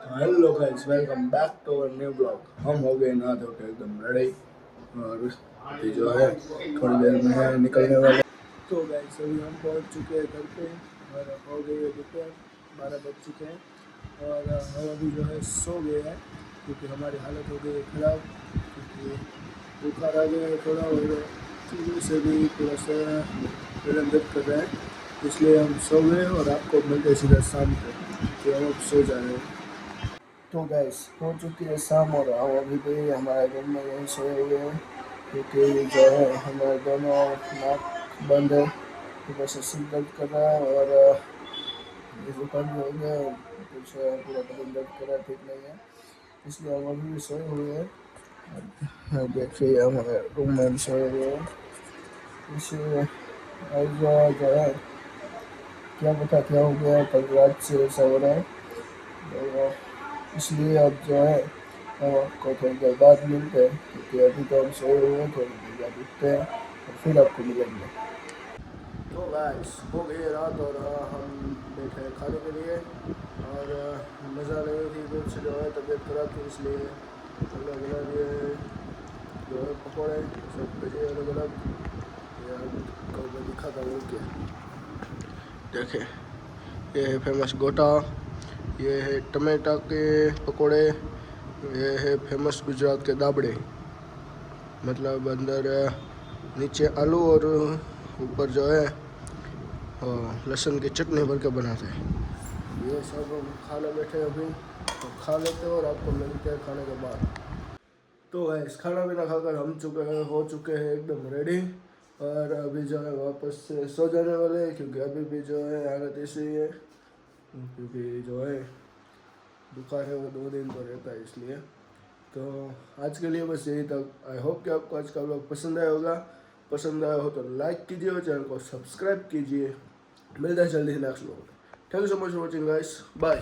Hello guys, welcome back to our new blog. हम हो गए नहा धो के एकदम रेडी और अभी जो है थोड़ी देर में है निकलने वाले। तो गाइस अभी हम पहुंच चुके हैं घर पे और हो गई है दोपहर, 12 बज चुके हैं और हम अभी जो है सो गए हैं क्योंकि हमारी हालत हो गई है ख़राब, क्योंकि बुखार आ गया है थोड़ा और चीज़ों से भी थोड़ा सा बदन दर्द कर रहा है, इसलिए हम सो गए और आपको मिलते हैं सीधा शाम को कि हम अब सो जा रहे हैं। तो गैस हो चुकी है शाम और हम अभी भी हमारे रूम में यहीं सोए हुए हैं क्योंकि जो है हमारे दोनों नाक बंद है, ऊपर से सिर दर्द कर रहा है और ये जुकाम भी हो गया और कुछ पूरा बदन दर्द कर रहा है, ठीक नहीं है, इसलिए हम अभी भी सोए हुए हैं। और देखिए हमारे रूम में भी सोए हुए हैं, इसलिए आज जो है क्या पता क्या हो गया, कल रात से ऐसा हो रहा है। और इसलिए अब जो है हम आपको थोड़ी देर बाद मिलते हैं क्योंकि अभी तो हम सोए हुए हैं, थोड़ी देर बाद उठते हैं और फिर आपको मिलेंगे। तो गाइस हो गई है रात और हम बैठे हैं खाने के लिए और मज़ा ले रही थी, कुछ जो है तबीयत खराब थी इसलिए अलग अलग ये जो है पकौड़े सब भेजे अलग अलग, ये आपको मैं दिखाता हूँ कि देखें ये है फेमस गोटा, ये है टमाटा के पकोड़े, ये है फेमस गुजरात के दाबड़े, मतलब अंदर नीचे आलू और ऊपर जो है लहसुन की चटनी भर के बनाते हैं। ये सब हम खाने बैठे अभी तो खा लेते हैं और आपको मिलते हैं खाने के बाद। तो इस खाना पीना खाकर हम हो चुके हैं एकदम रेडी और अभी जो है वापस से सो जाने वाले हैं क्योंकि अभी भी जो है हालत ऐसी ही है, क्योंकि जो है बुखार है वो 2 दिन तो रहता है, इसलिए तो आज के लिए बस यही तक। आई होप कि आपको आज का ब्लॉग पसंद आया होगा, पसंद आया हो तो लाइक कीजिए और चैनल को सब्सक्राइब कीजिए। मिलते हैं जल्दी next blog. Thank you so much for watching guys, bye.